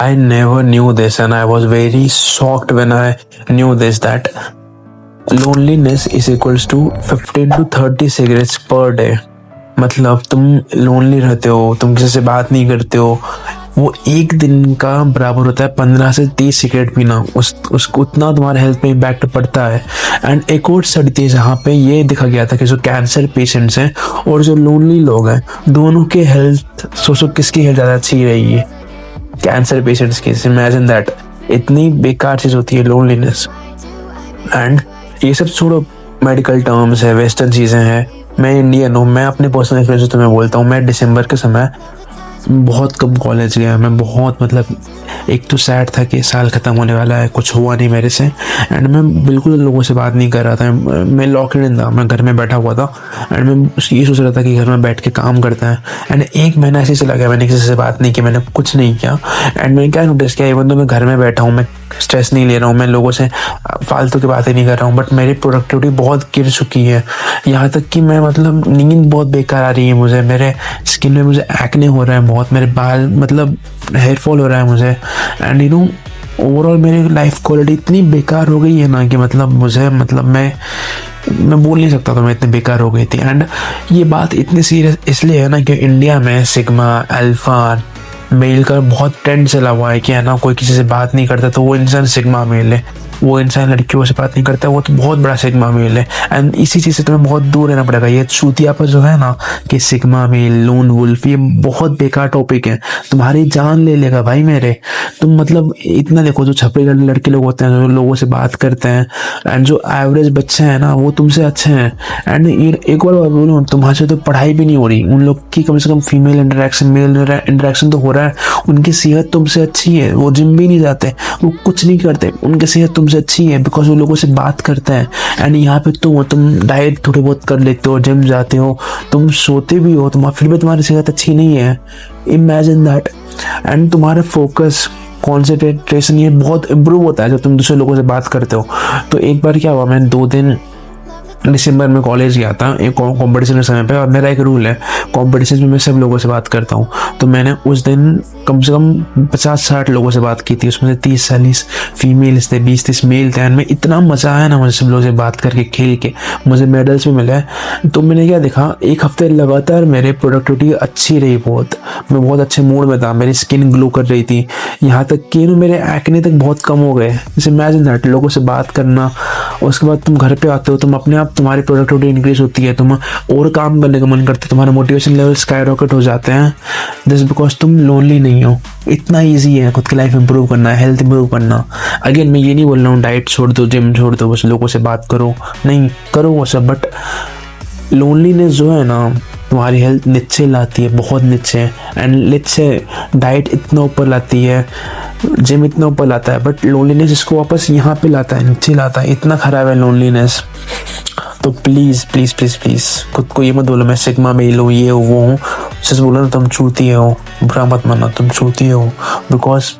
I never knew this and I was very shocked when I knew this that loneliness is equals to 15 to 30 cigarettes per day. मतलब तुम lonely रहते हो, तुम किसी से बात नहीं करते हो, वो एक दिन का बराबर होता है 15 से 30 सिगरेट पीना। उसको उतना तुम्हारे हेल्थ पे इम्पैक्ट पड़ता है। एंड एक और स्टडी थी जहाँ पे ये देखा गया था कि जो कैंसर पेशेंट्स हैं और जो लोनली लोग हैं, दोनों के हेल्थ, सोचो किसकी हेल्थ ज़्यादा अच्छी रहेगी, कैंसर पेशेंट्स की। इमेजिन दैट, इतनी बेकार चीज़ होती है लोनलीनेस। एंड ये सब छोड़ो, मेडिकल टर्म्स है, वेस्टर्न चीज़ें हैं। मैं इंडियन हूँ, मैं अपने पर्सनल एक्सपीरियंस से तुम्हें बोलता हूँ। मैं दिसंबर के समय बहुत कम कॉलेज गया मैं, बहुत मतलब एक तो सैड था कि साल ख़त्म होने वाला है, कुछ हुआ नहीं मेरे से। एंड मैं बिल्कुल लोगों से बात नहीं कर रहा था, मैं लॉकड इन था, मैं घर में बैठा हुआ था। एंड मैं ये सोच रहा था कि घर में बैठ के काम करता है। एंड एक महीना ऐसे चला गया, मैंने किसी से बात नहीं की, मैंने कुछ नहीं किया। एंड मैंने क्या नोटिस किया, इवन तो मैं घर में बैठा हूँ, मैं स्ट्रेस नहीं ले रहा हूँ, मैं लोगों से फालतू की बातें नहीं कर रहा हूँ, बट मेरी प्रोडक्टिविटी बहुत गिर चुकी है। यहाँ तक कि मैं मतलब नींद बहुत बेकार आ रही है मुझे, मेरे स्किन में मुझे एक्ने हो रहा है बहुत, मेरे बाल मतलब हेयर फॉल हो रहा है मुझे। एंड ओवरऑल मेरी लाइफ क्वालिटी इतनी बेकार हो गई है ना कि मतलब मुझे मतलब मैं बोल नहीं सकता, तो मैं इतनी बेकार हो गई थी। एंड ये बात इतनी सीरियस इसलिए है ना कि इंडिया में सिग्मा, अल्फा मेल का बहुत ट्रेंड चला हुआ है कि है ना, कोई किसी से बात नहीं करता तो वो इंसान सिग्मा मेल है, वो इंसान लड़कियों से बात नहीं करता वो तो बहुत बड़ा सिग्मा मेल है। एंड इसी चीज़ से तुम्हें बहुत दूर रहना पड़ेगा। ये चूतियापन जो है ना कि सिग्मा मेल, लोन वुल्फ, ये बहुत बेकार टॉपिक है, तुम्हारी जान ले लेगा भाई मेरे। तुम मतलब इतना देखो, जो छपरी लड़के लोग होते हैं, जो लोगों से बात करते हैं, एंड जो एवरेज बच्चे हैं ना, वो तुमसे अच्छे हैं। एंड एक और बात बोलूँ, तुम्हारे से तो पढ़ाई भी नहीं हो रही, उन लोग की कम से कम फीमेल इंटरेक्शन, मेल इंटरेक्शन तो हो रहा है, उनकी सेहत तुमसे अच्छी है, वो जिम भी नहीं जाते, वो कुछ नहीं करते, उनकी सेहत तुमसे अच्छी है बिकॉज वो लोगों से बात करते हैं। एंड यहाँ पे तुम डाइट थोड़ी बहुत कर लेते हो, जिम जाते हो, तुम सोते भी हो, फिर भी तुम्हारी सेहत अच्छी नहीं है। Imagine that. एंड तुम्हारा फोकस, कॉन्सेंट्रेशन ये बहुत इम्प्रूव होता है जब तुम दूसरे लोगों से बात करते हो। तो एक बार क्या हुआ, मैं 2 दिन दिसंबर में कॉलेज गया था एक कॉम्पिटिशन के समय पे, और मेरा एक रूल है कॉम्पिटिशन में मैं सब लोगों से बात करता हूँ। तो मैंने उस दिन कम से कम 50-60 लोगों से बात की थी, उसमें से 30-40 फीमेल्स थे, 20-30 मेल थे। एंड में इतना मज़ा आया ना मुझे सब लोगों से बात करके, खेल के, मुझे मेडल्स भी मिले। तो मैंने क्या देखा, एक हफ्ते लगातार मेरी प्रोडक्टिविटी अच्छी रही बहुत, मैं बहुत अच्छे मूड में था, मेरी स्किन ग्लो कर रही थी, यहाँ तक कि मेरे एक्ने तक बहुत कम हो गए। जैसे इमेजिन दैट, लोगों से बात करना, उसके बाद तुम घर पे आते हो, तुम अपने आप तुम्हारी प्रोडक्टिविटी इंक्रीज होती है, तुम और काम करने का मन करते है, तुम्हारे मोटिवेशन लेवल स्काई रॉकेट हो जाते हैं, जस्ट बिकॉज तुम लोनली नहीं हो। इतना ईजी है खुद की लाइफ इंप्रूव करना, हेल्थ इंप्रूव करना। अगेन मैं ये नहीं बोल रहा हूँ डाइट छोड़ दो, जिम छोड़ दो, बस लोगों से बात करो, नहीं करो वो सब, बट लोनलीनेस जो है ना तुम्हारी हेल्थ नीचे लाती है, बहुत नीचे। एंड नीचे डाइट इतना ऊपर लाती है, जिम इतना ऊपर लाता है, बट लोनलीनेस इसको वापस यहाँ पे लाता है, नीचे लाता है। इतना खराब है लोनलीनेस। तो प्लीज़ प्लीज़ प्लीज़ प्लीज़ खुद को ये मत बोलो मैं सिग्मा मेल हूँ, ये हूँ, वो हूँ। सिर्फ बोलो ना तुम चूतिए हो, बुरा मत मानो, तुम चूतिए हो। बिकॉज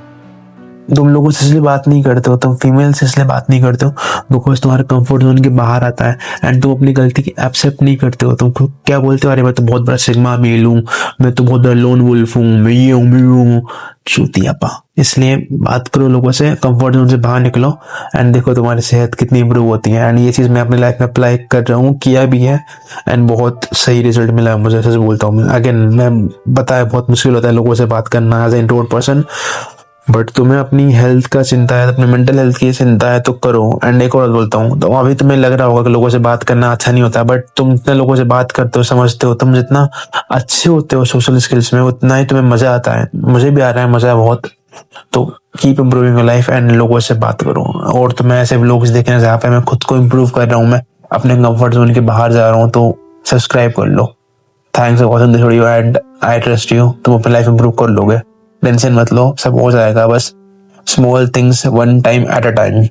तुम लोगों से इसलिए बात नहीं करते हो, तुम फीमेल से इसलिए बात नहीं करते हो बिकॉज तुम्हारे कंफर्ट जोन के बाहर आता है। एंड तुम अपनी गलती की एक्सेप्ट नहीं करते हो। तुम क्या बोलते हो, अरे मैं तो बहुत बड़ा सिग्मा मेल हूँ, मैं तो बहुत बड़ा लोन वुल्फ हूँ, मैं ये हूँ, मैं हूँ। चूतियापा। इसलिए बात करो लोगों से, कंफर्ट जोन से बाहर निकलो, एंड देखो तुम्हारी सेहत कितनी इंप्रूव होती है। एंड ये चीज़ मैं अपनी लाइफ में अप्लाई कर रहा हूँ, किया भी है, एंड बहुत सही रिजल्ट मिला है मुझे। ऐसे बोलता हूँ अगेन, मैं बताया बहुत मुश्किल होता है लोगों से बात करना as a introvert person, but तुम्हें अपनी हेल्थ का चिंता है, अपनी मेंटल हेल्थ की चिंता है तो करो। एंड एक और बात बोलता हूँ, तो अभी तुम्हें लग रहा होगा कि लोगों से बात करना अच्छा नहीं होता, बट तुम जितने लोगों से बात करते हो, समझते हो, तुम जितना अच्छे होते हो सोशल स्किल्स में, उतना ही तुम्हें मजा आता है। मुझे भी आ रहा है मजा बहुत। तो keep improving your life and लोगों से बात करो। और तुम्हें ऐसे व्लॉग्स देखना जहाँ पे मैं खुद को इम्प्रूव कर रहा हूँ, मैं अपने कंफर्ट जोन के बाहर जा रहा हूँ, तो सब्सक्राइब कर लो। Thanks for watching this video and I trust you, तुम अपनी लाइफ इंप्रूव कर लोगे। टेंशन मत लो, सब हो जाएगा, बस small things one time at a time.